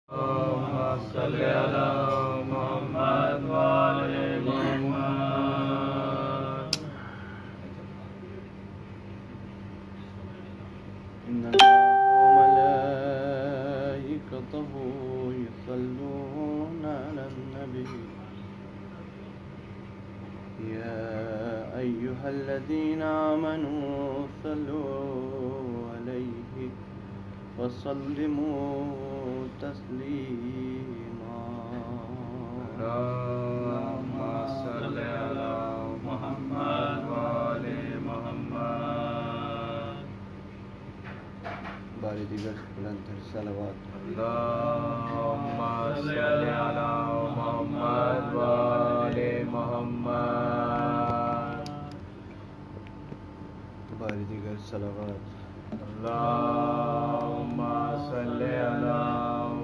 اللهم صل على محمد وآل محمد. إن الله وملائكته يصلون على النبي يا أيها الذين آمنوا صلوا عليه وسلموا تسليما. اللهم صل على محمد وآل محمد. بار دیگر بلندتر صلوات. اللهم صل على محمد وآل محمد. بار دیگر صلوات. اللهم صل على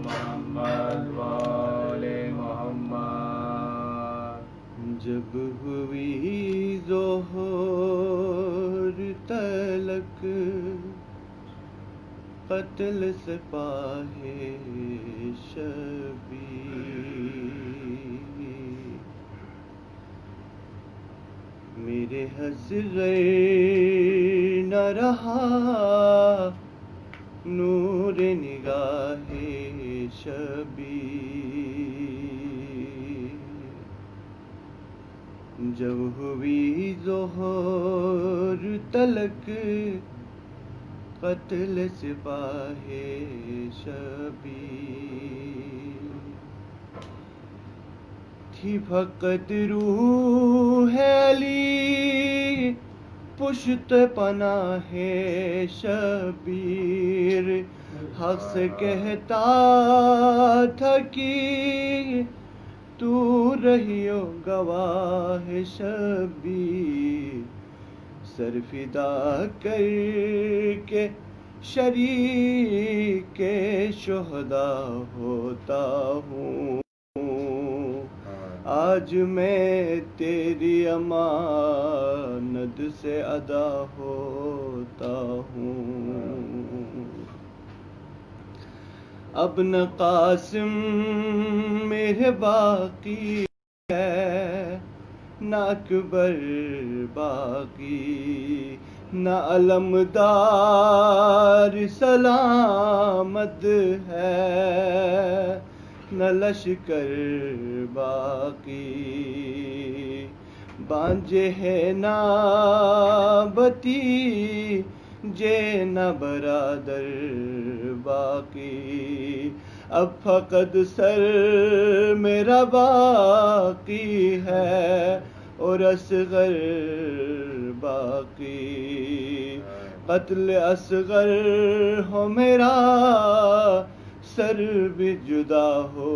محمد وآل محمد. جب ہوئی ظہور تلک قتل سپاہ شبیر، میرے حسغر نہ رہا نور نگاہ شبیر، جب ہوئی ظہور تلک قتل سپاہ شبیر، تھی فقط روح علی پشت پناہ شبیر، حق سے کہتا تھا کہ تو رہیو گواہ شبیر، سر فدا کر کے شریک شہداء ہوتا ہوں، آج میں تیری امانت سے ادا ہوتا ہوں، اب نہ قاسم میرے باقی ہے، نہ اکبر باقی، نہ علمدار سلامت ہے، نہ لشکر باقی، بانجے ہے نہ بتی جے نہ برادر باقی، اب فقط سر میرا باقی ہے اور اصغر باقی، قتل اصغر ہو میرا سر بھی جدا ہو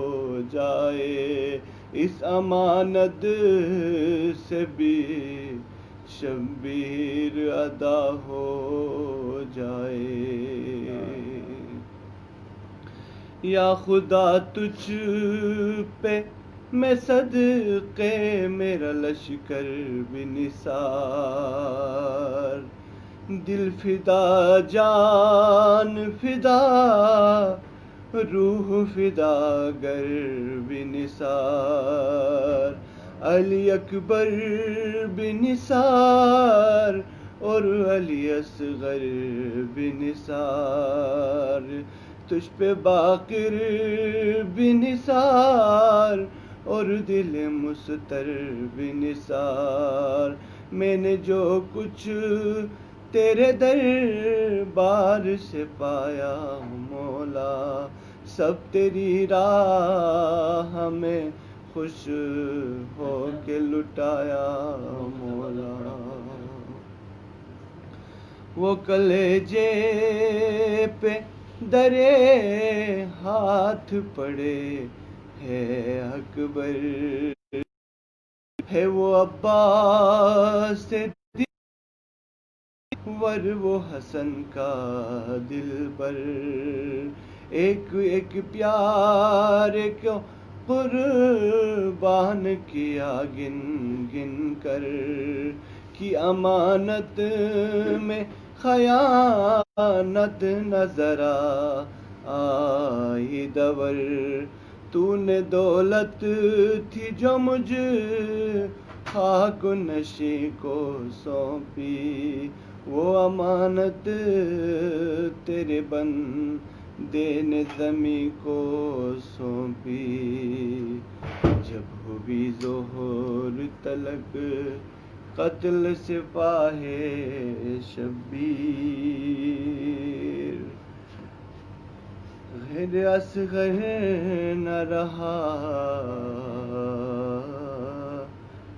جائے، اس امانت سے بھی شبیر ادا ہو جائے، یا خدا تجھ پہ میں صدقے میرا لشکر بھی نثار، دل فدا جان فدا روح فدا گر بھی نثار، علی اکبر بھی نثار اور علی اصغر بھی نثار، تجھ پہ باقر بھی نثار اور دل مستر بھی نثار، میں نے جو کچھ تیرے دربار سے پایا مولا، سب تیری راہ میں خوش ہو کے لٹایا مولا، وہ کلیجے پہ درے ہاتھ پڑے ہے اکبر، ہے وہ عباس سے ور وہ حسن کا دل بر، ایک ایک پیارے کو قربان کیا گن گن کر، کی امانت میں خیانت نہ ذرا آئی دور تو نے دولت تھی جو مجھ خاک و نشے کو سونپی، وہ امانت تیرے بندے نے زمیں کو سونپی، جب ہوئی ظہور تلک قتل سپاہ شبیر، غیر اصغر نہ رہا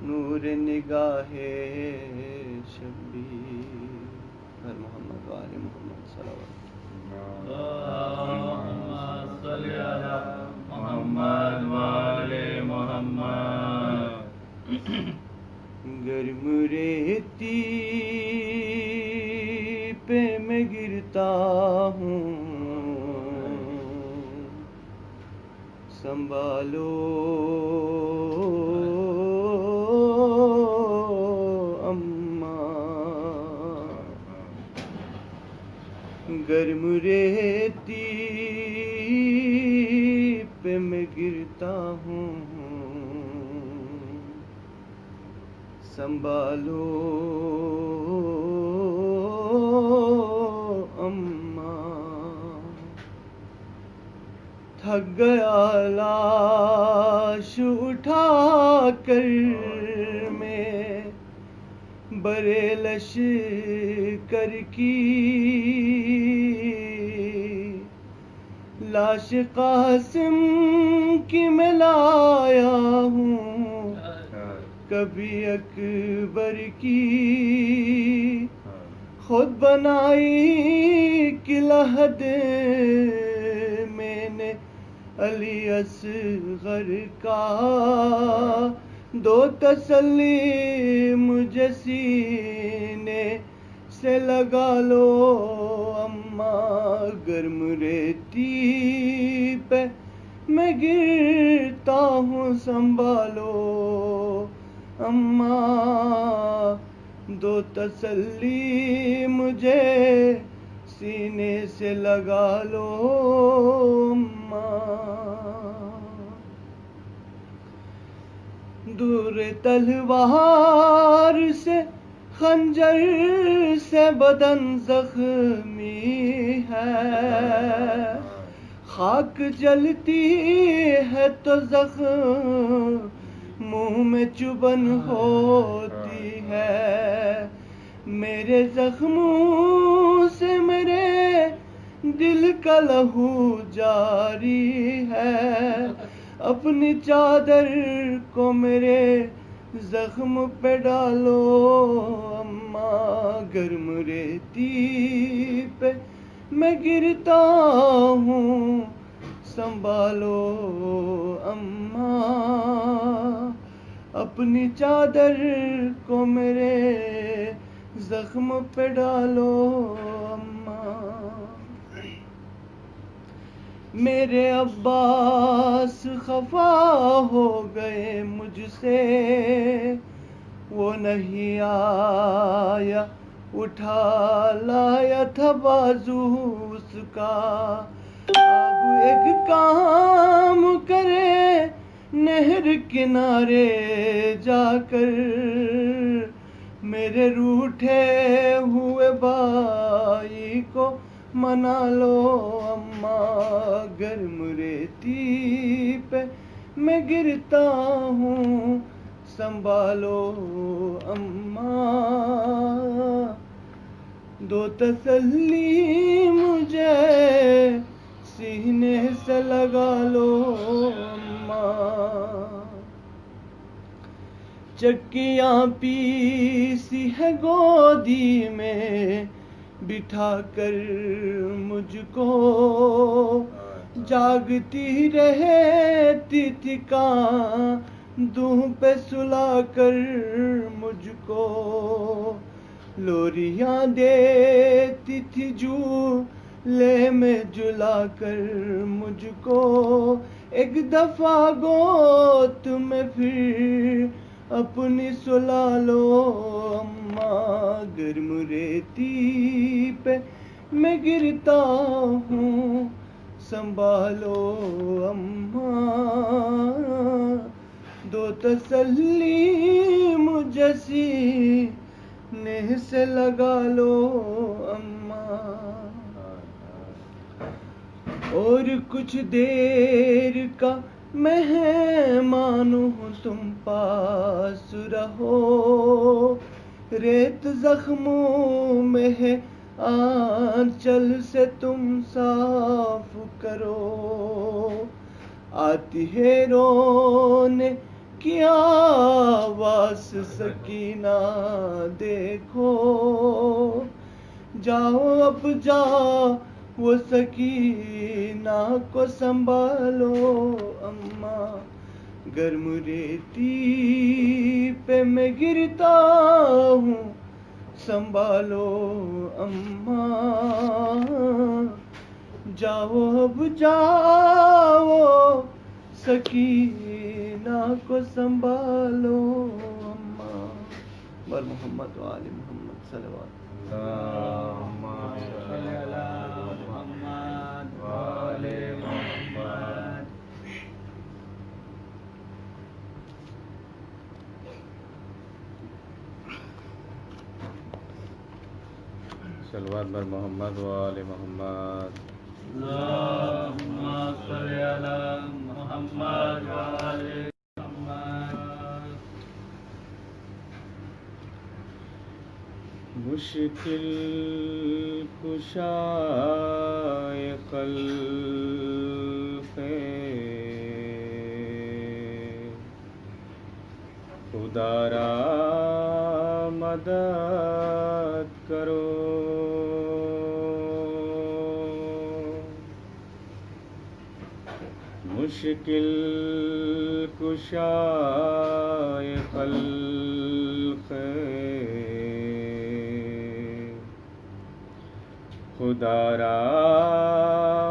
نور نگاہ شبیر، ہر محمد و آل محمد صلوات۔ اللہم صلی علی محمد و آل محمد۔ گرم ریتی پہ میں گرتا ہوں، سنبھالو اماں، گرم ریتی پہ میں گرتا ہوں، سنبھالو اماں، تھک گیا لاش اٹھا کر میں برے لشکر کی، لاش قاسم کی میں لایا ہوں، کبھی اکبر کی خود بنائی قلعت میں نے علی اصغر کا، دو تسلی مجھے سینے سے لگا لو اماں، گرم ریتی پہ میں گرتا ہوں، سنبھالو اماں، دو تسلی مجھے سینے سے لگا لو اماں، دور تلوار سے خنجر سے بدن زخمی ہے، خاک جلتی ہے تو زخم منہ میں چبھن ہوتی ہے، میرے زخموں سے میرے دل کا لہو جاری ہے، اپنی چادر کو میرے زخم پہ ڈالو اماں، گرم ریتی پہ میں گرتا ہوں، سنبھالو اماں، اپنی چادر کو میرے زخم پہ ڈالو اماں، میرے عباس خفا ہو گئے مجھ سے، وہ نہیں آیا اٹھا لایا تھا بازو اس کا، اب ایک کام کرے نہر کنارے جا کر، میرے روٹھے ہوئے بھائی کو منا لو اماں، گرم ریتی پہ میں گرتا ہوں، سنبھالو اماں، دو تسلی مجھے سینے سے لگا لو اماں، چکیاں پیسی ہے گودی میں بٹھا کر مجھ کو، جاگتی رہتی تھی کاندھوں پہ سلا کر مجھ کو، لوریاں دیتی تھی جھولے میں جلا کر مجھ کو، ایک دفعہ گود میں پھر اپنی سلا لو اماں، گرم ریتی پہ میں گرتا ہوں، سنبھالو اماں، دو تسلی مجھے سینے سے لگا لو اماں، اور کچھ دیر کا مہمان ہوں تم پاس رہو، ریت زخموں میں ہے آنچل سے تم صاف کرو، آتی ہے رونے کی آواز سکینہ دیکھو، جاؤ اب جاؤ وہ سکینہ کو سنبھالو اماں، گرم ریتی پہ میں گرتا ہوں سنبھالو اماں، جاؤ اب جاؤ سکینہ کو سنبھالو اماں، بر محمد و آل محمد صلوات۔ اللہم صل علی محمد وآل محمد۔ صلوات بر محمد و آل محمد۔ اللہم صل علی محمد وآل محمد۔ مشکل کشائے خلق خدا را مدد کرو، مشکل کشائے خلق خدا را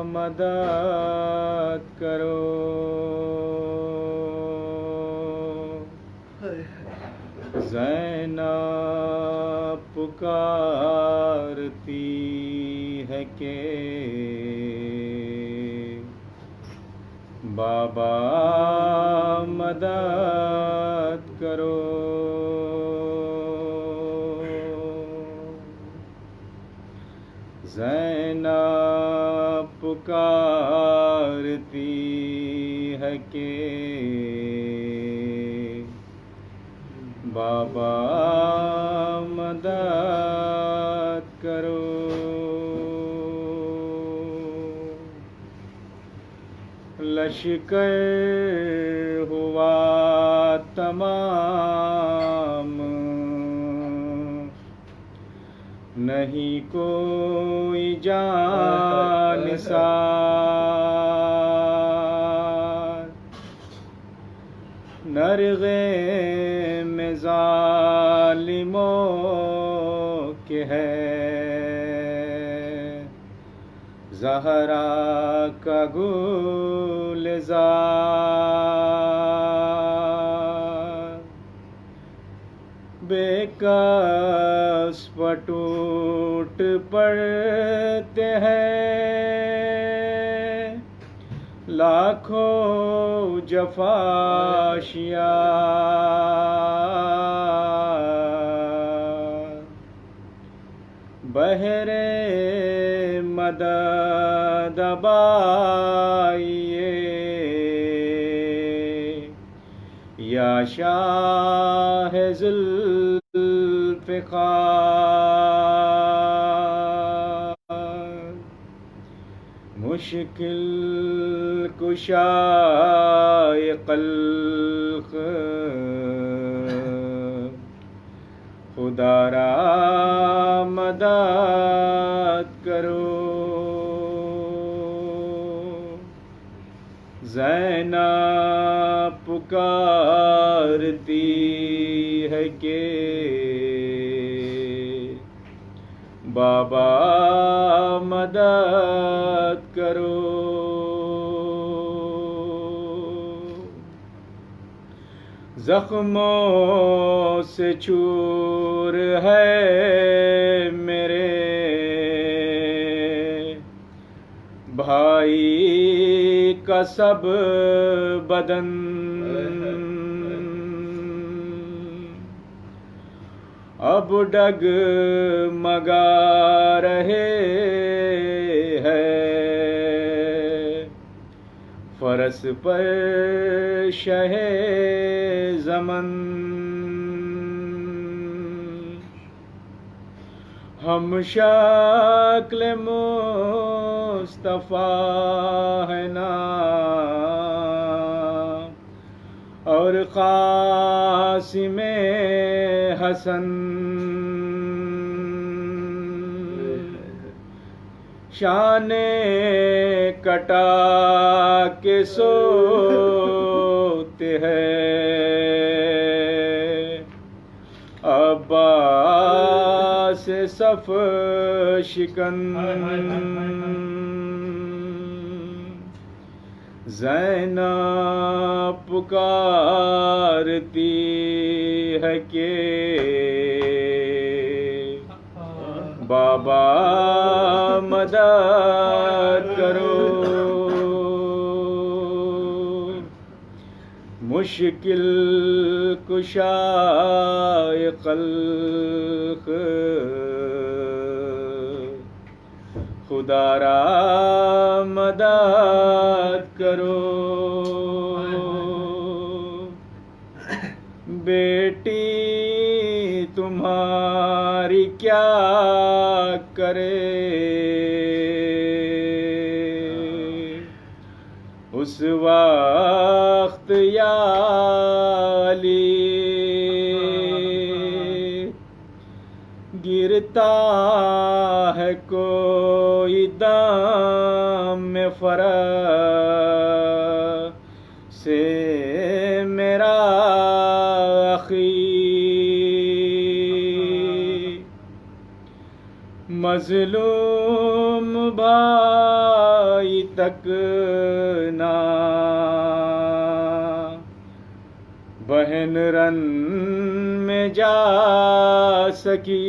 مدد کرو، زینب پکارتی ہے کہ بابا مدد کرو، زینب پکارتی ہے کہ بابا مدد کرو، لشکر ہوا تمام، نہیں کوئی جانسار، نرغے میں ظالموں کے ہے زہرا کا گلزار، بے کس ٹوٹ پڑتے ہیں لاکھوں جفاشیار، بہر مدد آئیے یا شاہ ذوالفقار، مشکل کشائے خلق خدا را مدد کرو، زینب پکارتی ہے کہ بابا مدد کرو، زخموں سے چور ہے میرے بھائی کا سب بدن اب ڈگمگا رہے ہیں، فرس پر شہ زمن ہم شکل مصطفیٰ ہے نا اور قاسم حسن، شان کٹا کے سوتے ہیں، عباس صف شکن، زینب پکارتی ہے کہ بابا مدد کرو، مشکل کشائے خلق خدا را مدد کرو، بیٹی تمہاری کیا کرے، اس وقت یا علی گرتا ہے کوئی دم میں فرح سے میرا اخی، مظلوم بھائی تک نہ بہن رن میں جا سکی،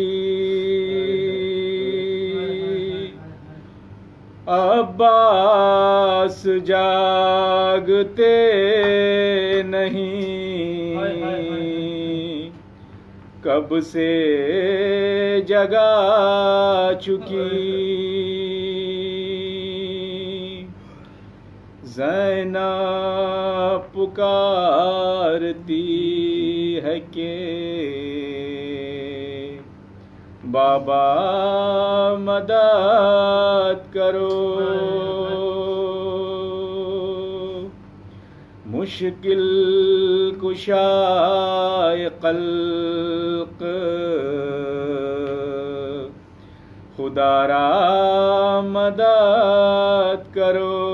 عباس جاگتے نہیں، کب سے جگا چکی، زینب پکارتی ہے کہ بابا مدد کرو، مشکل کشائے خلق خدا را مدد کرو،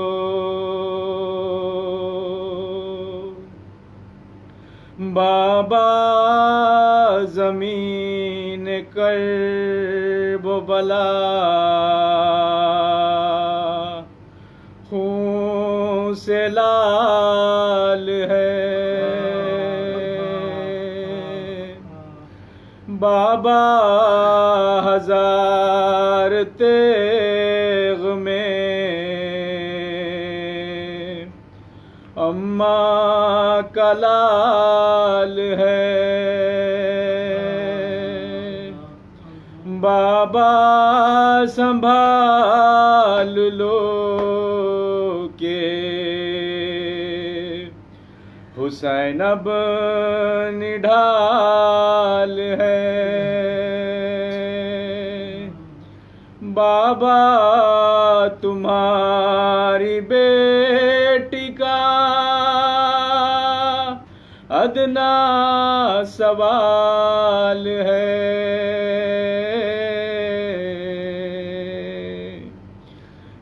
بابا زمین کرب و بلا خون سے لال ہے، بابا ہزار تیغ میں اماں کا لال ہے، بابا سنبھال لو کہ حسین اب نڈھال ہے، بابا تمہاری بیٹی کا ادنا سوال ہے،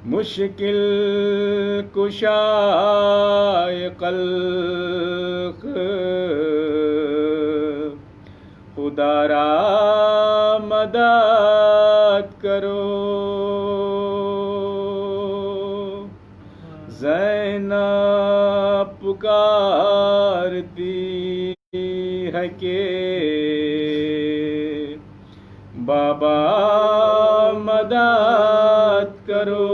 مشکل کشائے خلق خدا را مدد کرو، زینب پکارتی ہے کہ بابا مدد کرو،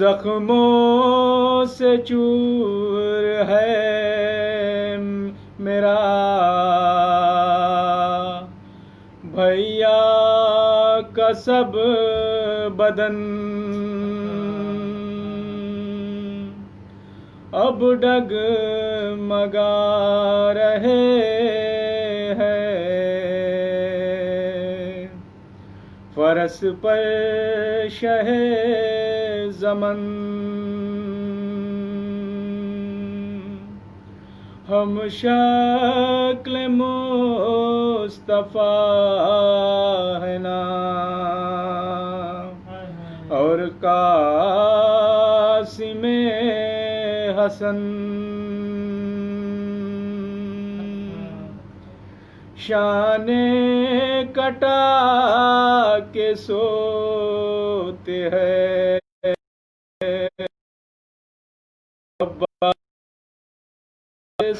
زخموں سے چور ہے میرا بھیا کا سب بدن، اب ڈگمگا رہے ہیں، فرس پر شہ زمن، ہم شکل مصطفیٰ ہے نا اور قاسم حسن، شان کٹا کے سوتے ہیں،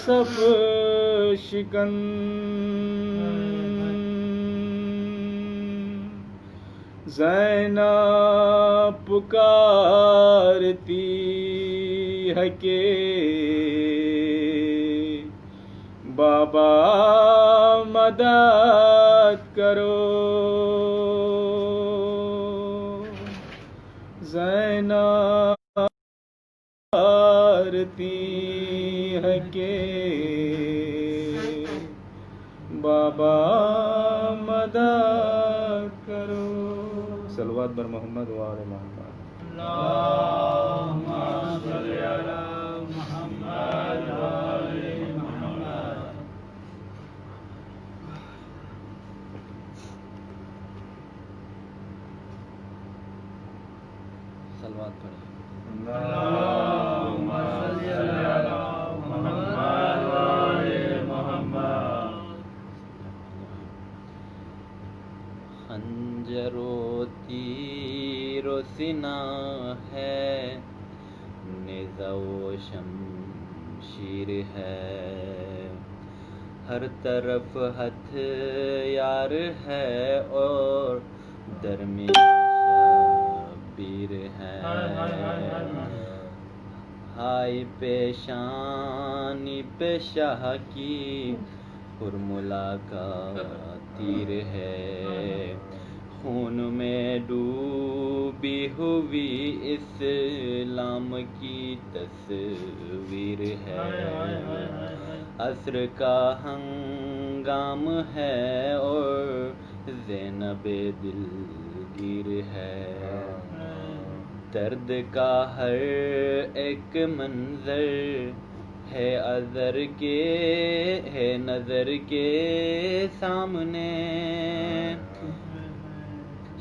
سب شکن، زینب پکارتی ہے کہ بابا مدد کرو، زینب پکارتی ہے کہ بابا مدد کرو۔ صلوات بر محمد و آل محمد۔ اللہم صلی علی محمد و آل محمد۔ صلوات پڑھیں۔ اللہم صلی علی محمد و آل محمد۔ خنجر و تیر و سینہ ہے، نیزہ و شمشیر ہے، ہر طرف ہتھیار ہے اور درمیان شبیر ہے، ہائی پیشانی پہ شاہ کی فرمولا کا تیر ہے، خون میں ڈوبی ہوئی اسلام کی تصویر ہے، عصر کا ہنگام ہے اور زینب دلگیر ہے، درد کا ہر ایک منظر ہے نظر کے سامنے،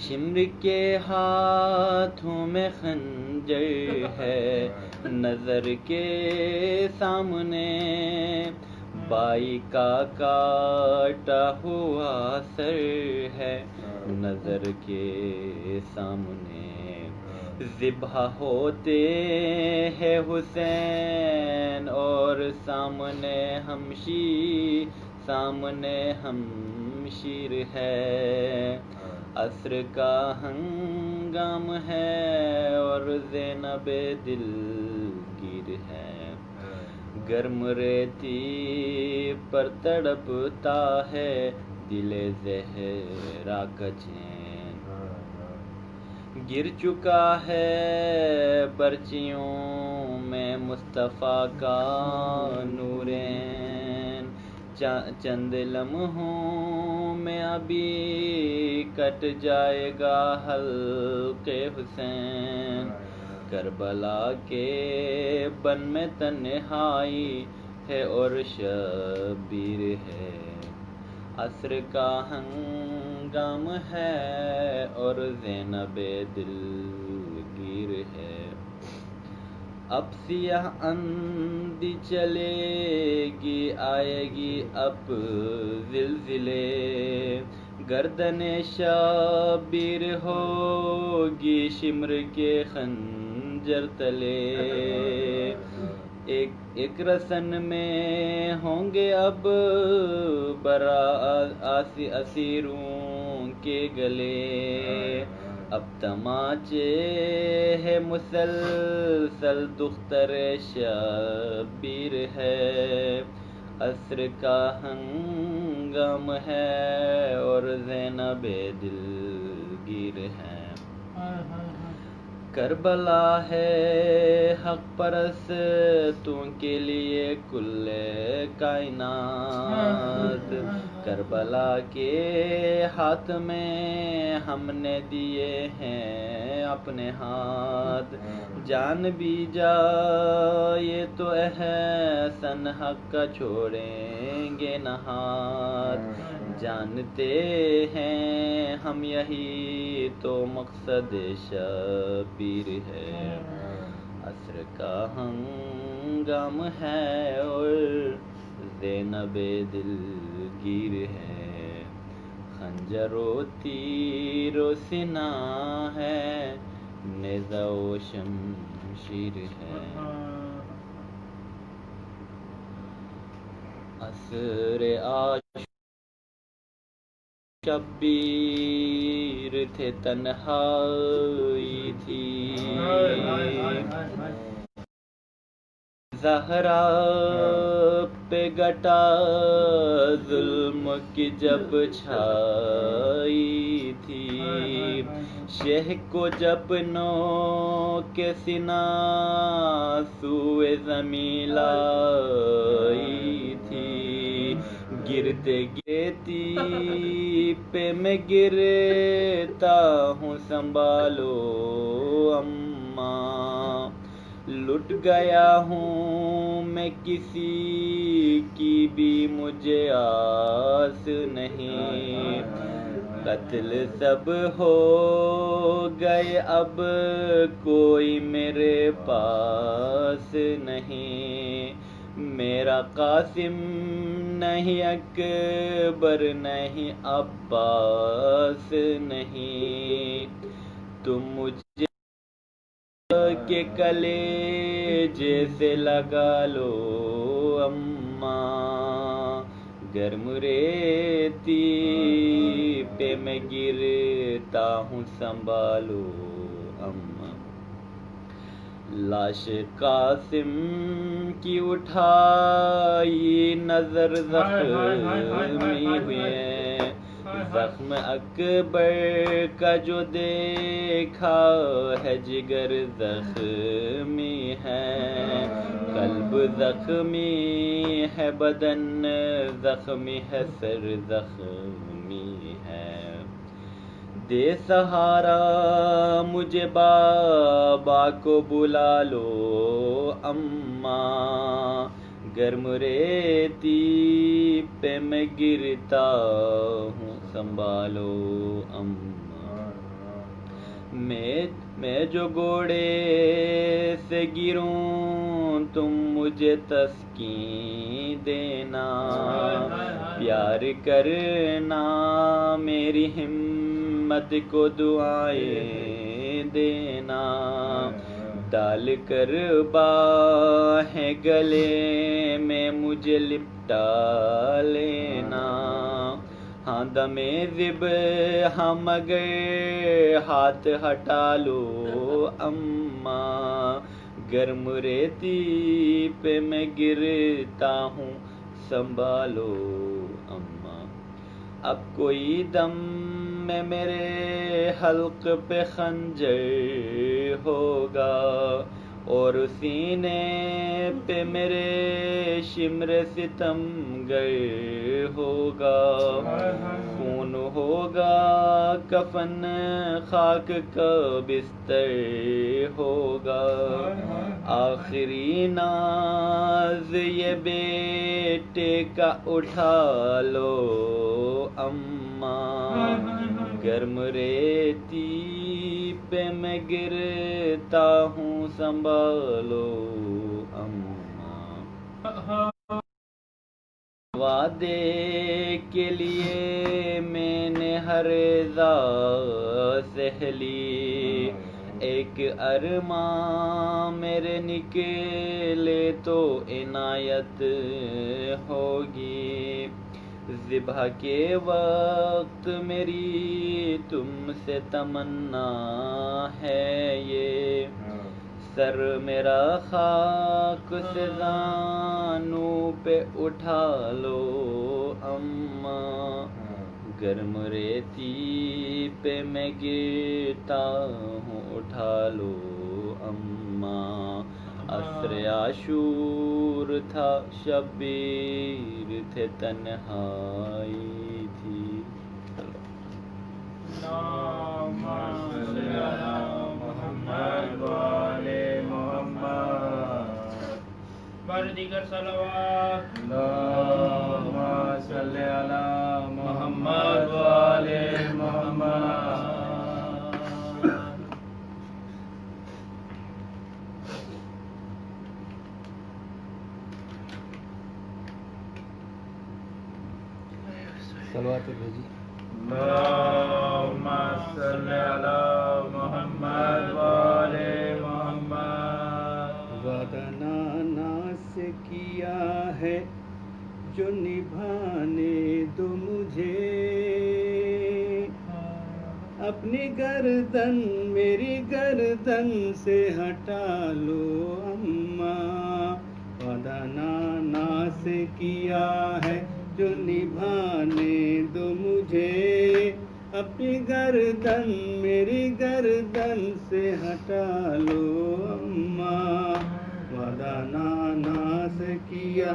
شمر کے ہاتھوں میں خنجر ہے نظر کے سامنے، بائی کا کاٹا ہوا سر ہے نظر کے سامنے، ذبح ہوتے ہیں حسین اور سامنے ہمشیر ہے، عصر کا ہنگام ہے اور زینب دلگیر ہے، گرم ریتی پر تڑپتا ہے دل زہرا کا چین، گر چکا ہے پرچیوں میں مصطفیٰ کا نورین، چند لمحوں میں ابھی کٹ جائے گا حلق حسین، کربلا کے بن میں تنہائی ہے اور شبیر ہے، عصر کا ہنگام ہے اور زینب دلگیر ہے، اب سیاہ اندھی چلے گی آئے گی اب زلزلے، گردن شبیر ہوگی شمر کے خنجر تلے، ایک رسن میں ہوں گے اب برا اسیروں کے گلے، اب تماچے ہے مسلسل دختر شبیر ہے، عصر کا ہنگام ہے اور زینب دلگیر ہے۔ کربلا ہے حق پرستوں کے لیے کل کائنات، کربلا کے ہاتھ میں ہم نے دیے ہیں اپنے ہاتھ، جان بھی جائے تو احسن حق کا چھوڑیں گے نہ ہاتھ، جانتے ہیں ہم یہی تو مقصد شبیر ہے، عصر کا ہنگام ہے اور زینب دلگیر ہے، خنجر و تیر و سنا ہے، نیزہ و شمشیر ہے۔ عصر شبیر تھے تنہائی تھی، زہرا پہ گٹا ظلم کی جب چھائی تھی، شہ کو جب نو کے سینہ سوئے زمین لائی تھی، گرتے گرتی پہ میں گرتا ہوں سنبھالو اماں، لٹ گیا ہوں میں کسی کی بھی مجھے آس نہیں، قتل سب ہو گئے اب کوئی میرے پاس نہیں، میرا قاسم نہیں اکبر نہیں عباس نہیں، تم مجھے کے کلیجے سے لگا لو اماں، گرم ریتی پہ میں گرتا ہوں سنبھالو اماں، لاش قاسم کی اٹھائی نظر زخمی ہوئے، زخم اکبر کا جو دیکھا ہے جگر زخمی ہے، قلب زخمی ہے بدن زخمی ہے سر زخمی ہے، دے سہارا مجھے بابا کو بلا لو اماں، گرم ریتی پہ میں گرتا ہوں سنبھالو اماں، میں جو گھوڑے سے گروں تم مجھے تسکین دینا، پیار کرنا میری ہمت کو دعائیں دینا، ڈال کر باہیں گلے میں مجھے لپٹا لینا، ہاں دمے زب ہم مگر ہاتھ ہٹا لو اماں، گرم ریتی پہ میں گرتا ہوں سنبھالو اماں، اب کوئی دم میں میرے حلق پہ خنجر ہوگا اور سینے پہ میرے شمر ستم گر ہوگا، خون ہوگا کفن خاک کا بستر ہوگا، آخری ناز یہ بیٹے کا اٹھا لو اماں، گرم ریتی پہ میں گرتا ہوں سنبھالو اماں، وعدے کے لیے میں نے ہر رضا سہ لی، ایک ارماں میرے نکلے تو عنایت ہوگی، ذبح کے وقت میری تم سے تمنا ہے یہ، سر میرا خاک سے زانوں پہ اٹھا لو اماں، گرم ریتی پہ میں گرتا ہوں اٹھا لو اماں، عصر عاشور تھا شبیر تھے تنہائی تھی۔ اللہم صلی علی محمد وآل محمد۔ بار دیگر صلوات۔ اللہم صلی علی محمد وآل محمد۔ صلوات بھیجی۔ اللہم صلی علی محمد وآل محمد۔ وعدہ نانا سے کیا ہے جو نبھانے دو مجھے، اپنی گردن میری گردن سے ہٹا لو اماں، وعدہ نانا سے کیا ہے جو نبھانے دو مجھے، اپنی گردن میری گردن سے ہٹا لو اماں، وعدہ نانا سے کیا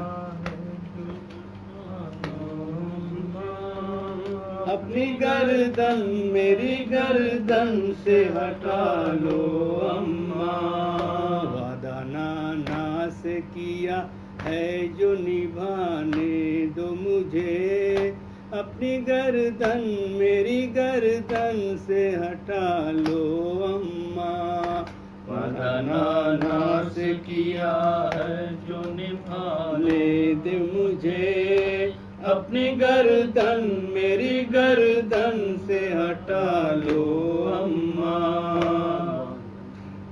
اپنی گردن میری گردن سے ہٹا لو اماں، وعدہ نانا سے کیا ہے جو نبھانے دو مجھے، اپنی گردن میری گردن سے ہٹا لو اماں، وعدہ نانا سے کیا ہے جو نبھانے دے مجھے، اپنی گردن میری گردن سے ہٹا لو اماں،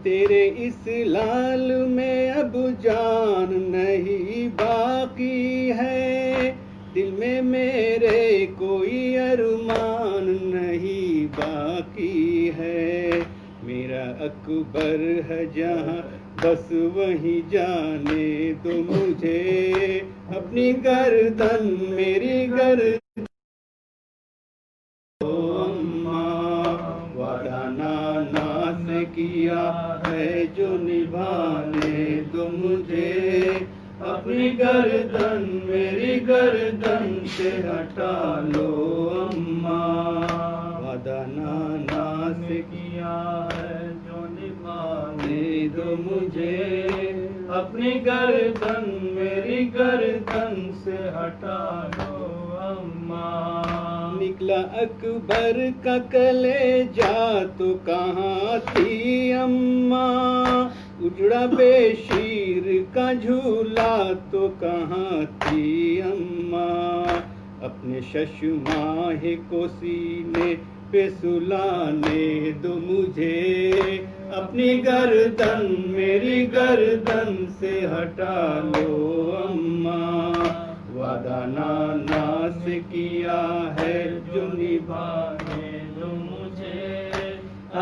تیرے اس لال میں اب جان نہیں باقی ہے، دل میں میرے کوئی ارمان نہیں باقی ہے، میرا اکبر ہے جہاں بس وہیں جانے دو مجھے، اپنی گردن میری گردن اماں، وعدہ نانا سے کیا ہے جو نبھانے دو مجھے، اپنی گردن میری گردن سے ہٹا لو اماں، وعدہ نانا سے کیا ہے جو نبھانے دو مجھے، اپنی گردن میری گردن سے ہٹا لو اماں، نکلا اکبر کا کلیجہ تو کہاں تھی اماں، اجڑا بے شیر کا جھولا تو کہاں تھی اماں، اپنے ششماہ کو سینے پہ سلانے دو مجھے، اپنی گردن میری گردن سے ہٹا لو اماں، وعدہ نانا سے کیا ہے جو نبھانے دو مجھے،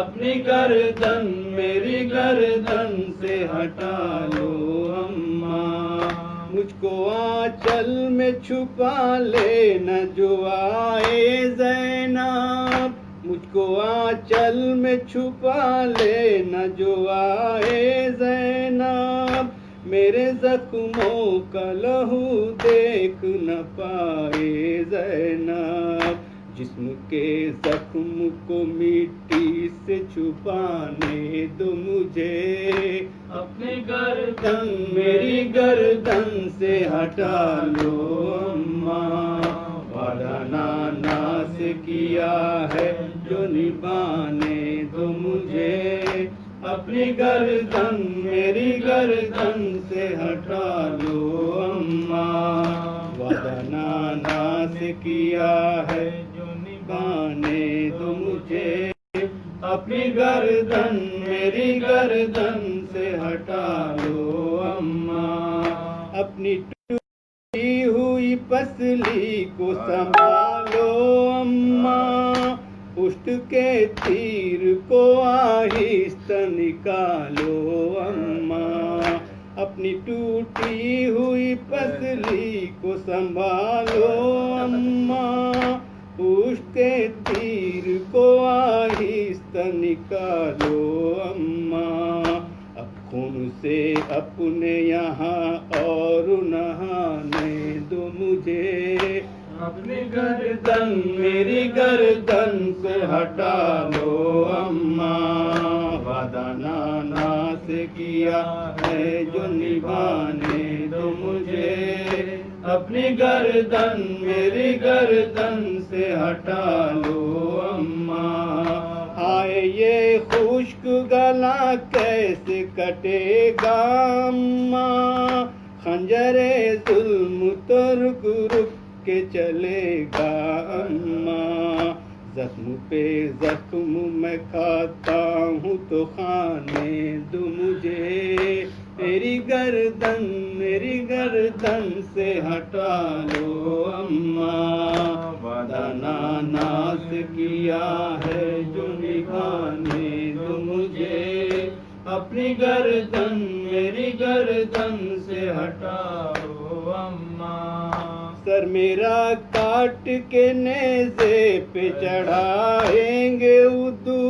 اپنی گردن میری گردن سے ہٹا لو اماں، مجھ کو آنچل میں چھپا لینا جو آئے زینب، مجھ کو آنچل میں چھپا لینا جو آئے زینب، میرے زخموں کا لہو دیکھ نہ پائے زینب، جسم کے زخم کو مٹی سے چھپانے دو مجھے، اپنی گردن میری گردن سے ہٹا لو اماں، وعدہ نانا سے کیا ہے جو نبھانے دو مجھے، اپنی گردن میری گردن سے ہٹا لو اماں، وعدہ نانا سے کیا ہے جو نبھانے دو مجھے، اپنی گردن میری گردن سے ہٹا لو اماں، اپنی ٹوٹی ہوئی پسلی کو سنبھالو اماں، پشت کے تیر کو آہستہ نکالو اماں، اپنی ٹوٹی ہوئی پسلی کو سنبھالو اماں، پشت کے تیر کو آہستہ نکالو اماں، اب خون سے اپنے یہاں اور نہانے دو مجھے، اپنی گردن میری گردن سے ہٹا لو اماں، وعدہ نانا سے کیا ہے جو نبھانے دو مجھے، اپنی گردن میری گردن سے ہٹا لو اماں، آئے یہ خشک گلا کیسے کٹے گا اماں، خنجر ظلم تو رک رک کے چلے گا اماں، زخم پہ زخم میں کھاتا ہوں تو کھانے دو مجھے، میری گردن سے ہٹا لو اماں، وعدہ نانا سے کیا ہے جو نبھانے دو مجھے، اپنی گردن میری گردن سے ہٹا لو اماں، سر میرا کاٹ کے نیزے پہ چڑھائیں گے اردو،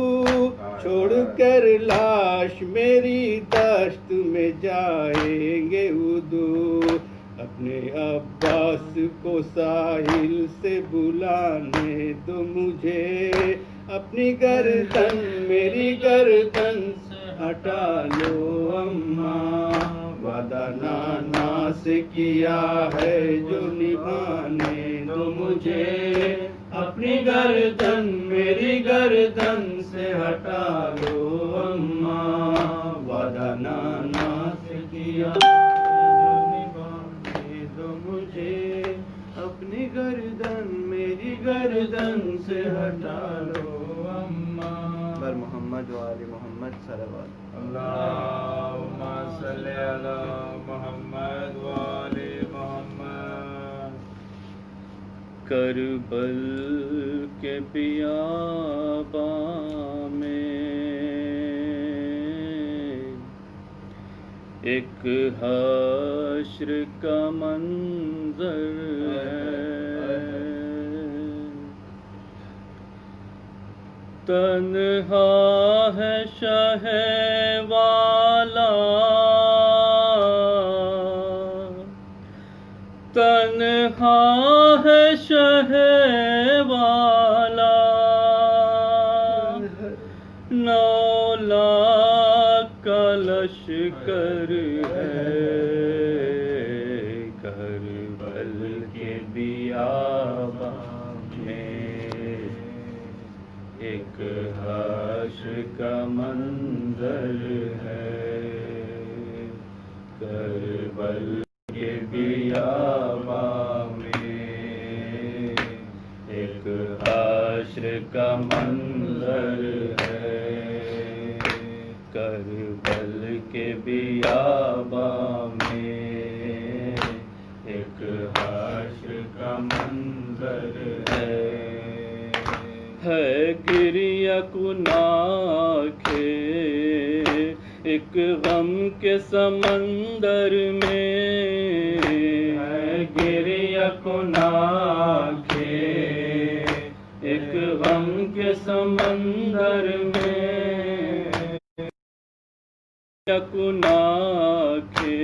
چھوڑ کر لاش میری دشت میں جائیں گے اردو، اپنے عباس کو ساحل سے بلانے دو مجھے، اپنی گردن میری گردن سے ہٹا لو اماں، وعدہ نانا سے کیا ہے جو نبھانے دو مجھے، اپنی گردن میری گردن سے ہٹا لو اماں، وعدہ نانا سے کیا ہے جو نبھانے دو مجھے، اپنی گردن میری گردن سے ہٹا لو اماں، بر محمد و آل محمد صلوات۔ اللہم صلی علی محمد وآل محمد۔ کربل کے بیاباں میں ایک حشر کا منظر ہے، تنہا ہے شہ والا، تنہا ہے شہ والا، 9 لاکھ کا لشکر ہے، کربل کے بیاباں میں ایک حشر کا منظر ہے، کربل کے بیاباں میں ایک حشر کا منظر ہے، کربل کے بیاباں میں ایک حشر کا منظر ہے گریہ کن آنکھیں ایک غم کے سمندر میں، ہے گریہ کن آنکھیں ایک غم کے سمندر میں، کن آنکھیں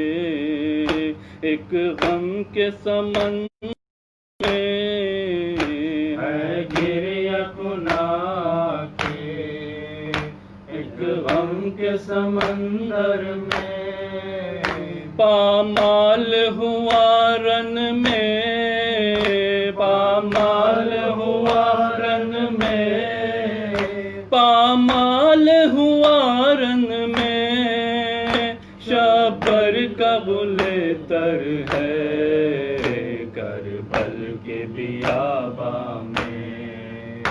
ایک غم کے سمندر میں، ہے گریہ کن آنکھیں ایک غم کے سمندر میں، پامال ہوا رن میں، پامال ہوا رن میں، پامال ہوا رن میں، شبر کا گلے تر ہے، کربل کے بیاباں میں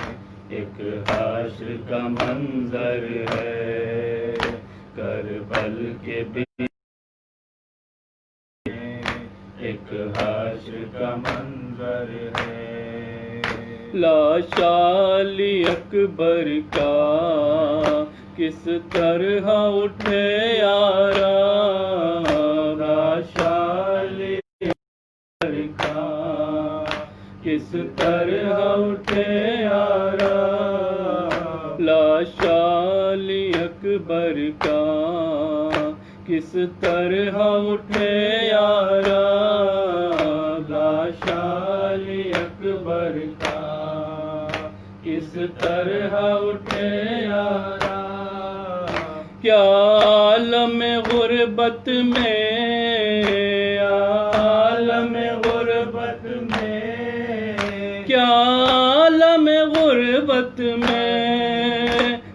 ایک حشر کا منظر ہے، کربل کے ایک حشر کا منظر ہے، لاشالی اکبر کا کس طرح اٹھے یارا، لاشالی اکبر کا کس طرح اٹھے یارا، لاشالی اکبر کا کس طرح اٹھے یارا، لاشالی اکبر کا کس طرح اٹھے یارا، کیا عالم غربت میں، عالم غربت میں، کیا عالم غربت میں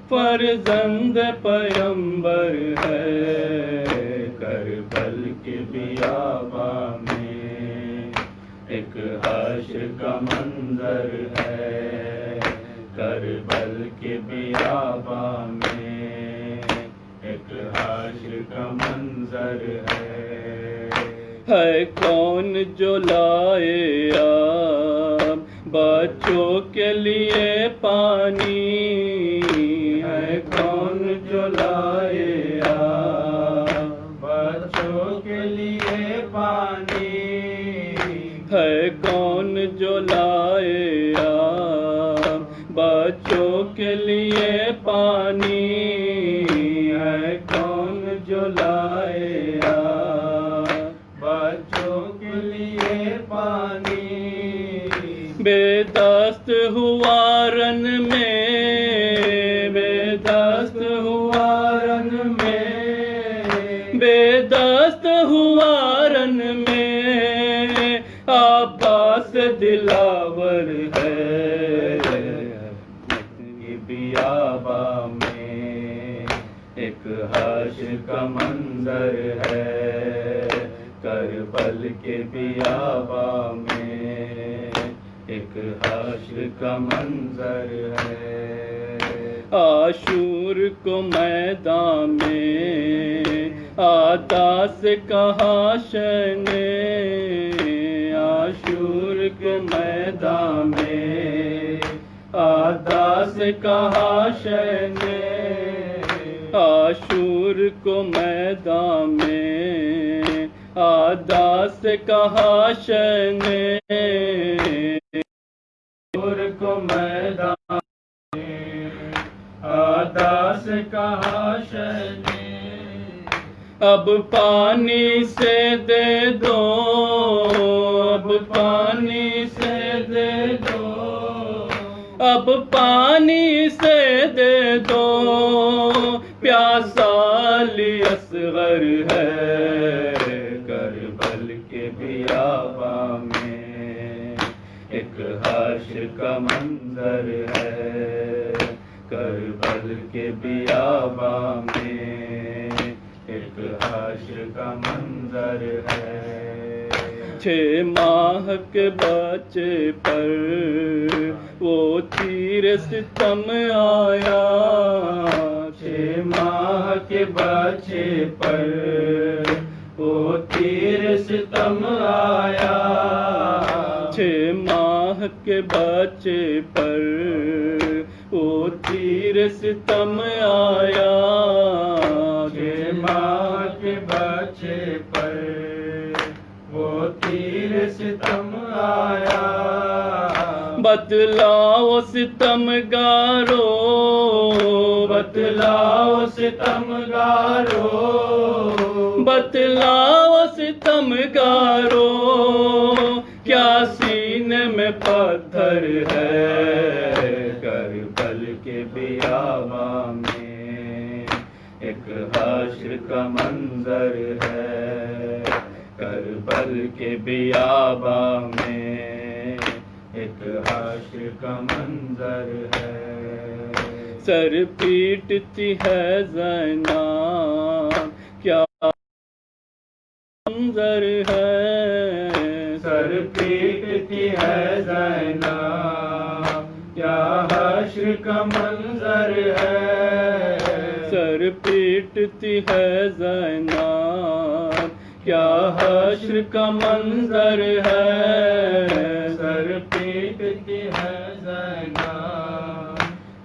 فرزند پیمبر ہے، کربل کے بیاباں میں ایک حشر کا منظر ہے، کربل کے بیاباں میں ایک حشر کا منظر ہے کون جو لائے آب بچوں کے لیے پانی، ہے کون جو لائے آب بچوں کے لیے پانی، ہے کون جو لائے آب بچوں کے لیے پانی، ہے کون جو لائے آب بچوں کے لیے پانی، بے دست ہوا رن میں، بے دست ہوا رن میں، بے دست ہوا رن میں عباس دلاور ہے، یہ بیاباں میں ایک حشر کا منظر ہے، کربل کے بیاباں میں ایک حشر کا منظر ہے، عاشور کو میدان میں آدا سے کہا شنے، عاشور کو میدان میں آدا سے کہا شنے، عاشور کو میدان میں آدا سے کہا شنے، عاشور کو میدان میں آدا سے کہا شنے، اب پانی سے دے دو، اب پانی سے دے دو، اب پانی سے دے دو، پیاسا علی اصغر ہے، کربل کے بیاباں میں ایک حشر کا منظر ہے، کربل کے بیاباں میں ایک حشر کا منظر ہے، 6 ماہ کے بچے پر وہ تیر ستم آیا، 6 ماہ کے بچے پر وہ تیر ستم آیا، 6 ماہ کے بچے پر وہ تیر ستم آیا، 6 ماہ کے بچے پر وہ تیر ستم آیا، بتلاؤ ستم گارو، بتلاؤ ستم گارو، بتلاؤ ستم گارو، کیا سینے میں پتھر ہے، کربل کے بیاباں میں ایک حشر کا منظر ہے، کربل کے بیاباں میں ایک حشر کا منظر ہے، سر پیٹتی ہے زینب کیا منظر ہے، سر پیٹتی ہے زینب کیا حشر کا منظر ہے، سر پیٹتی ہے زینب کیا حشر کا منظر ہے، سر پیٹتی ہے زینب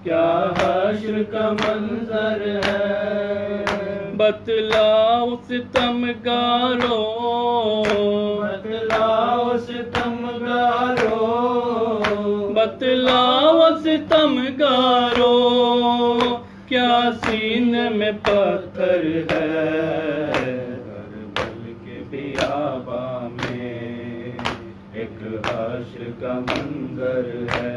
کیا حشر کا منظر ہے، بتلاؤ ستمگارو، بتلاؤ ستمگارو، بتلاؤ ستمگارو، کیا سینے میں پتھر ہے، کربل کے بیاباں میں ایک حشر کا منظر ہے،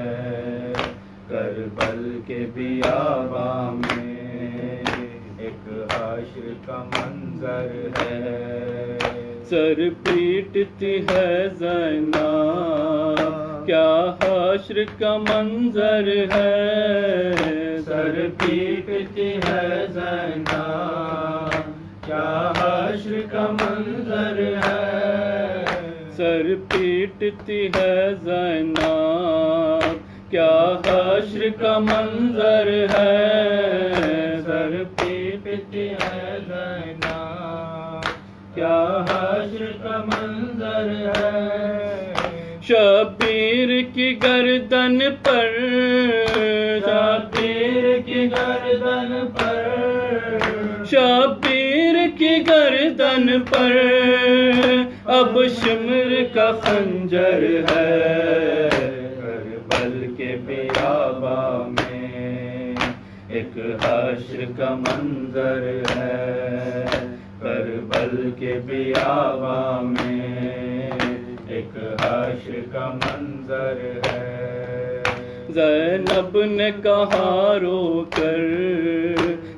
کربل کے بیاباں میں ایک حشر کا منظر ہے، سر پیٹتی ہے زینب، کیا حشر کا منظر ہے، سر پیٹتی ہے زینب، کیا حشر کا منظر ہے، سر پیٹتی ہے زینب، کیا حشر کا منظر ہے، سر پیٹتی ہے زینب، کیا حشر کا منظر ہے، شبیر کی گردن پر، شبیر کی گردن پر، شبیر کی گردن پر اب شمر کا خنجر ہے، کربل کے بیاباں میں ایک حشر کا منظر ہے، کربل کے بیاباں میں ایک حشر کا منظر ہے، زینب نے کہا رو کر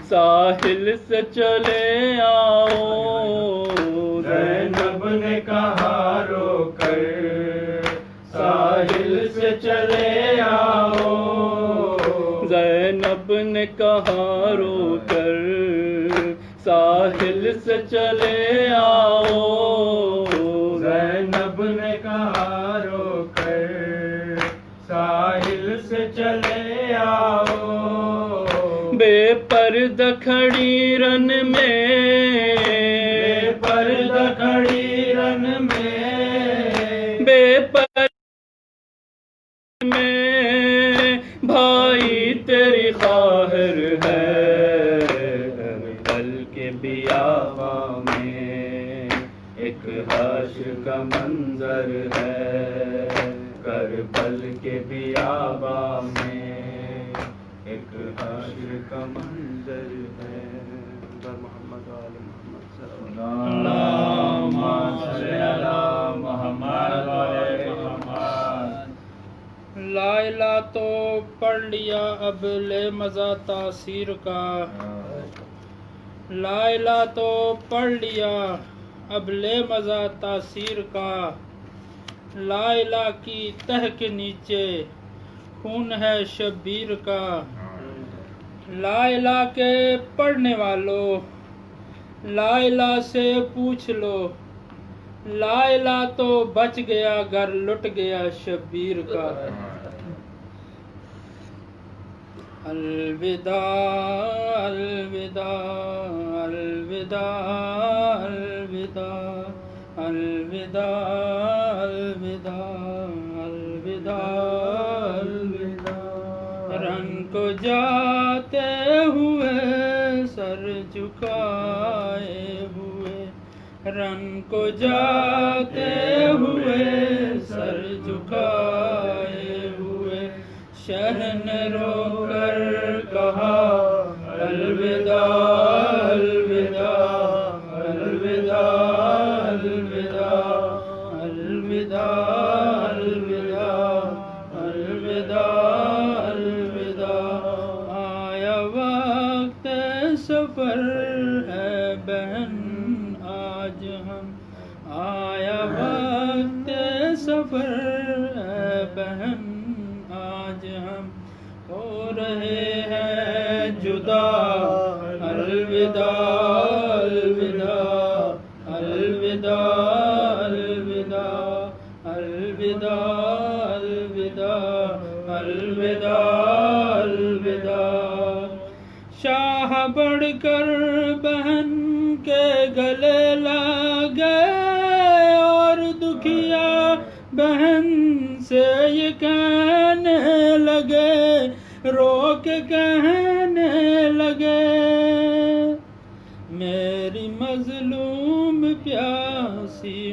ساحل سے چلے آؤ، زینب نے کہا رو کر ساحل سے چلے آؤ، زینب نے کہا رو کر ساحل سے چلے آؤ، زینب نے کہا رو کر ساحل سے چلے آؤ، بے پردہ کھڑی رن میں، بے پردہ کھڑی رن میں، بے پردہ میں بھائی تیری خواہر ہے، کربل کے بیاباں میں ایک حشر کا منظر ہے، کربل کے بیاباں میں ایک حشر کا منظر ہے، محمد آل محمد صلی اللہم صلی علی محمد و آل محمد۔ لا الہ تو پڑھ لیا اب لے مزہ تاثیر کا، لا الہ تو پڑھ لیا اب لے مزہ تاثیر کا، لا الہ کی تہ کے نیچے خون ہے شبیر کا، لا الہ کے پڑھنے والوں لا الہ سے پوچھ لو، لا الہ تو بچ گیا گھر لٹ گیا شبیر کا، الوداع الوداع الوداع الوداع الوداع الوداع الوداع الوداع، رن کو جاتے ہوئے سر جھکائے ہوئے، رن کو جاتے ہوئے سر جھکائے ہوئے، شہر نے رو کر کہا الوداع الوداع الوداع الوداع الوداع الوداع الوداع الوداع، آیا وقت سفر ہے بہن آج ہم، آیا وقت سفر ہے بہن آج ہم، ہو رہے ہیں جدا، الوداع الوداع الوداع الوداع الوداع الوداع الوداع الوداع، شاہ بڑھ کر بہن کے گلے لگ گئے اور دکھیا بہن سے یہ کہنے لگے رو کے کہنے لگے میری مظلوم پیاسی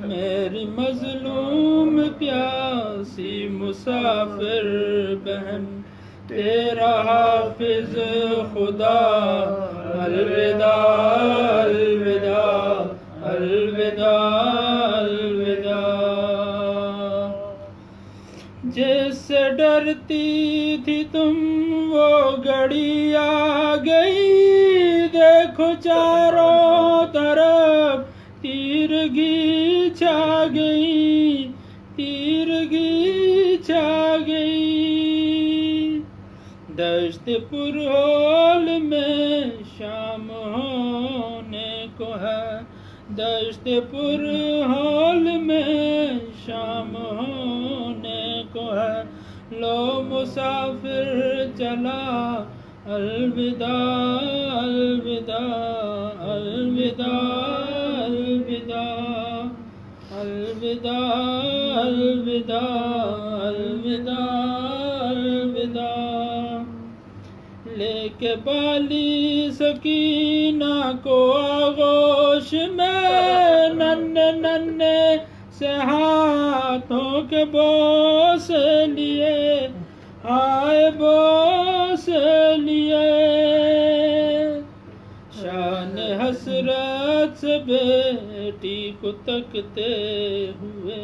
میری مظلوم پیاسی مسافر بہن تیرا حافظ خدا الوداع الوداع الوداع الوداع جس سے ڈرتی تھی تم وہ گھڑی آ گئی دیکھو چاروں طرف تیرگی چھا گئی تیرگی چھا گئی دشت پرہول میں شام ہونے کو ہے دشت پرہول میں شام ہونے کو ہے لو مسافر چلا الوداع الوداع الوداع الوداع الوداع الوداع الوداع الوداع لے کے بالی سکینہ کو آغوش میں ننھے ننھے سے ہاتھوں کے بوس لیے ہائے بوس لیے شان حسرت سے بیٹی کو تکتے ہوئے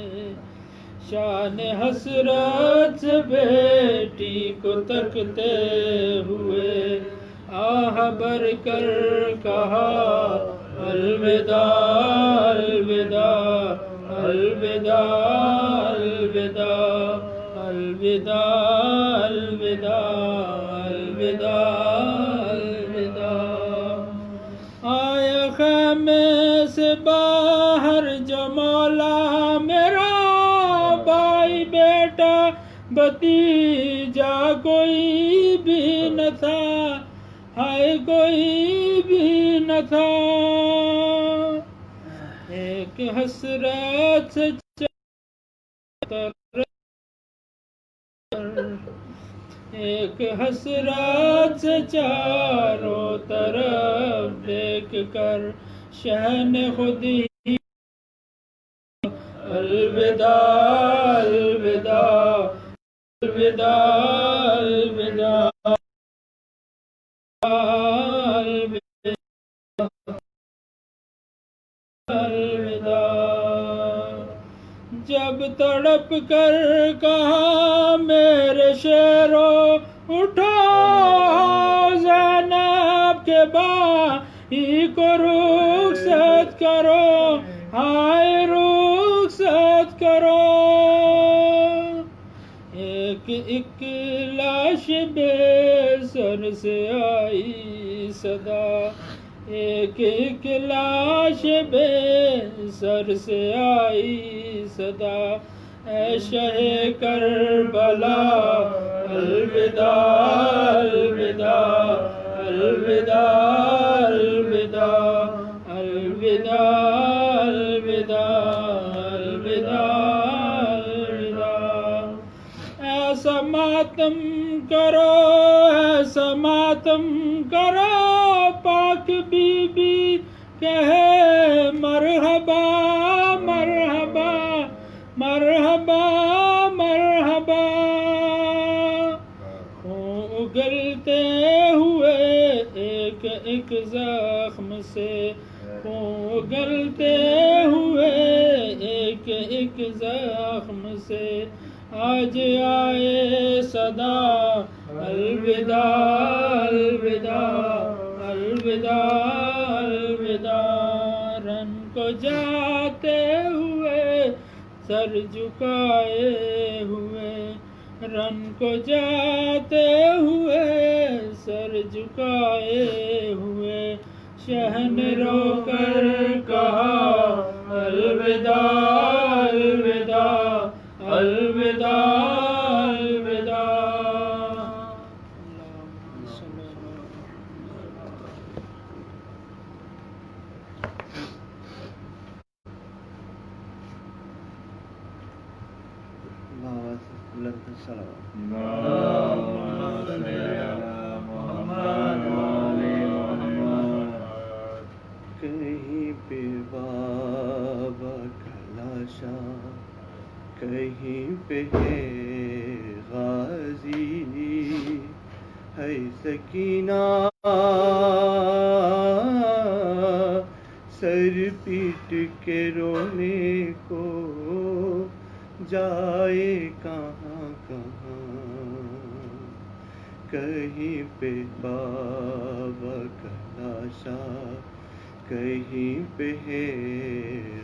شان حسرت سے بیٹی کو تکتے ہوئے آہ بھر کر کہا الوداع الوداع الوداع الوداع الوداع الوداع الوداع الوداع آیا خیمے سے باہر جو مولا میرا بھائی بیٹا بھتیجا کوئی بھی نہ تھا ہائے کوئی بھی نہ تھا ایک حسرت سے ایک حسرت سے چاروں طرف دیکھ کر شہن خود ہی الوداع الوداع الوداع الوداع الوداع جب تڑپ کر کہا میرے شیرو اٹھو زینب کے بھائی کو رخصت کرو ہائے رخصت کرو ایک ایک لاش بے سر سے آئی صدا ایک ایک لاش بے سر سے آئی صدا اے شہ کربلا الوداع الوداع الوداع الوداع الوداع الوداع الوداع الوداع ایسا ماتم کرو ایسا ماتم کرو پاک بی بی کہے مرحبا مرحبا مرحبا مرحبا خون اگلتے ہوئے ایک ایک زخم سے خون اگلتے ہوئے ایک ایک زخم سے آج آئے صدا الوداع الوداع الوداع الوداع رن کو جاتے ہوئے سر جھکائے ہوئے رن کو جاتے ہوئے سر جھکائے ہوئے شہن رو کر کہا الوداع الوداع الوداع الوداع کہیں پہ بابا کا لاشا، کہیں پہ ہے غازی، ہے سکینہ سر پیٹ کے رونے کو جائے کہاں کہاں، کہیں پہ بابا کا لاشا، کہیں پہ ہے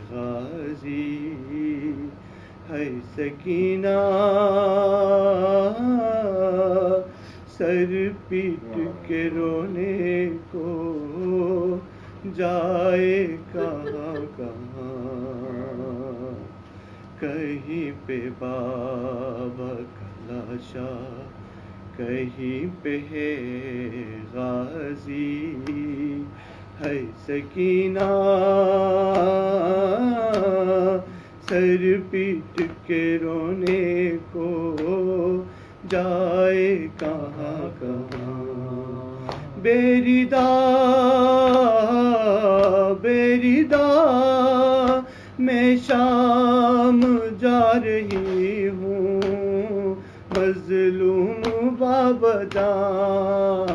غازی، ہے سکینہ سر پیٹ کے رونے کو جائے کہاں کہاں، کہیں پہ بابا کا لاشا، کہیں پہ ہے غازی، ہے سکینہ سر پیٹ کے رونے کو جائے کہاں کہاں، بیریدا بیریدا میں شام جا رہی ہوں، مظلوم بابا جان،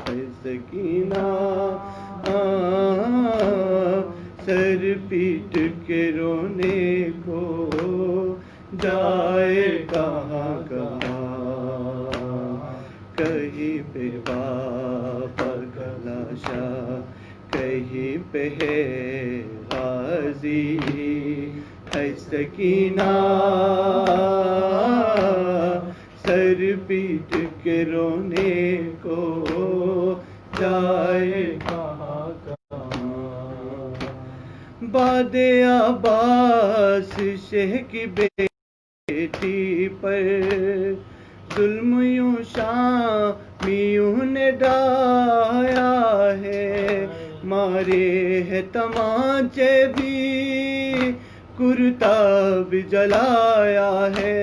ہے سکینہ سر پیٹ کے رونے کو جائے کہاں کہاں، کہیں پہ بابا کا لاشا، کہیں پہ ہے غازی، ہے سکینہ سر پیٹ کے رونے کو جائے کہاں کہاں، باد عباس شہ کی بیٹی پر ظلم یوں شامیوں نے ڈھایا ہے، مارے ہے تمانچے بھی کرتا بھی جلایا ہے،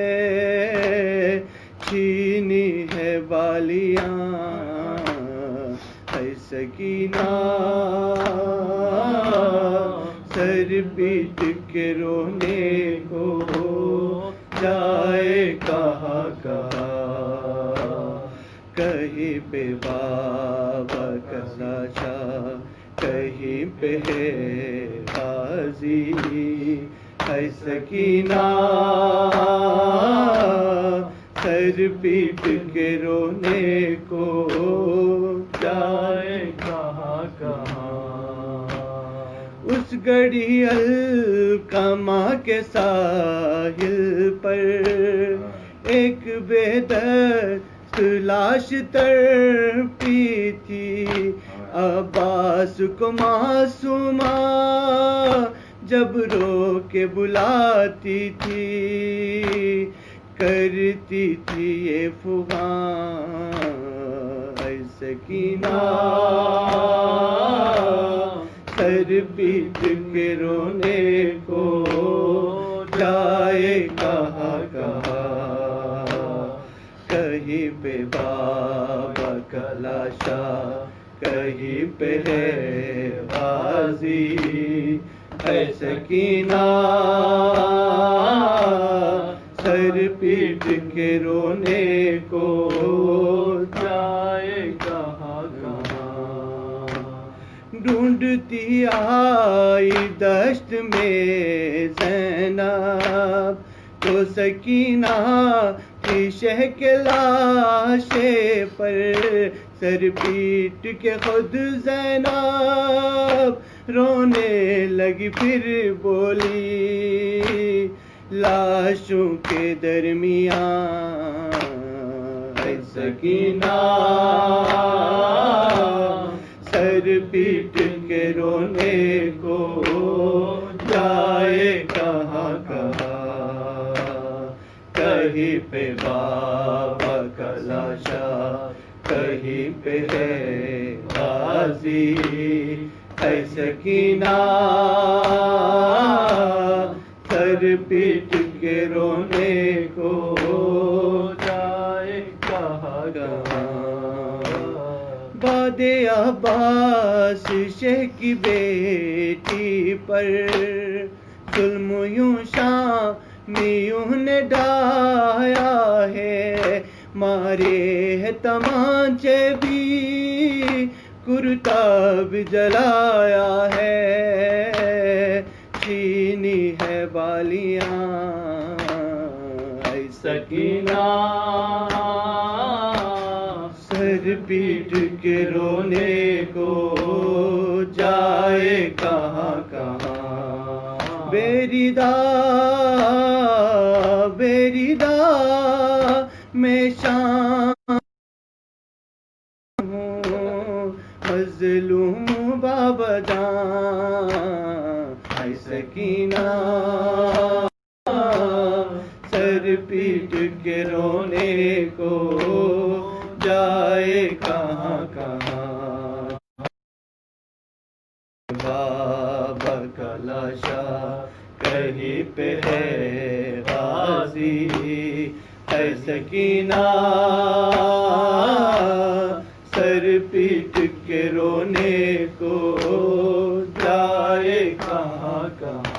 چھینی ہے بالیاں ہے سکینہ سر پیٹ کے رونے کو جائے کہاں کہاں، کہیں پہ بابا کا لاشا، کہیں پہ ہے غازی، ہے سکینہ سر پیٹ کے رونے کو جائے کہاں کہاں، اس گڑی القمہ کے ساحل پر ایک بے دست لاش تڑپی تھی، عباس کو معصومہ جب رو کے بلاتی تھی، کرتی تھی یہ فغان، اے سکینہ سر پیٹ کے رونے کو جائے کہاں کہاں، کہیں پہ بابا کا لاشا، کہیں پہ ہے غازی، ہے سکینہ سر پیٹ کے رونے کو جائے کہاں کہاں، ڈھونڈتی آئی دشت میں زینب تو سکینہ تھی شہ کے لاشے پر، سر پیٹ کے خود زینب رونے لگی، پھر بولی لاشوں کے درمیان، اے سکینہ سر پیٹ کے رونے کو جائے کہاں کہاں، کہیں پہ بابا کا لاشا، کہیں پہ ہے غازی، ہے سکینہ سر پیٹ کے رونے کو اولاد عباس شہ کی بیٹی پر ظلم یوں شامیوں نے ڈھایا ہے، مارے ہے تمانچے بھی کرتا بھی جلایا ہے، چھینی ہے بالیاں اے سکینہ، سر پیٹ کے رونے کو جائے کہاں کہاں، بیریدا بیریدا میں شام ہوں، مظلوم بابا جان اے سکینہ، سر پیٹ کے رونے کو جائے کہاں کہاں، بابا کا لاشا کہیں پہ ہے غازی ہے سکینہ، سر پیٹ کے رونے کو جائے کہاں کہاں،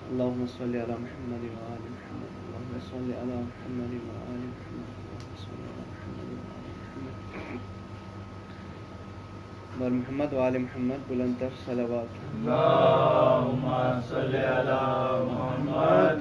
اللهم صل على محمد وآل محمد، اللهم صل على محمد وآل محمد، اللهم صل على محمد وآل محمد، بر محمد وآل محمد بلند تر صلوات۔ اللهم صل على محمد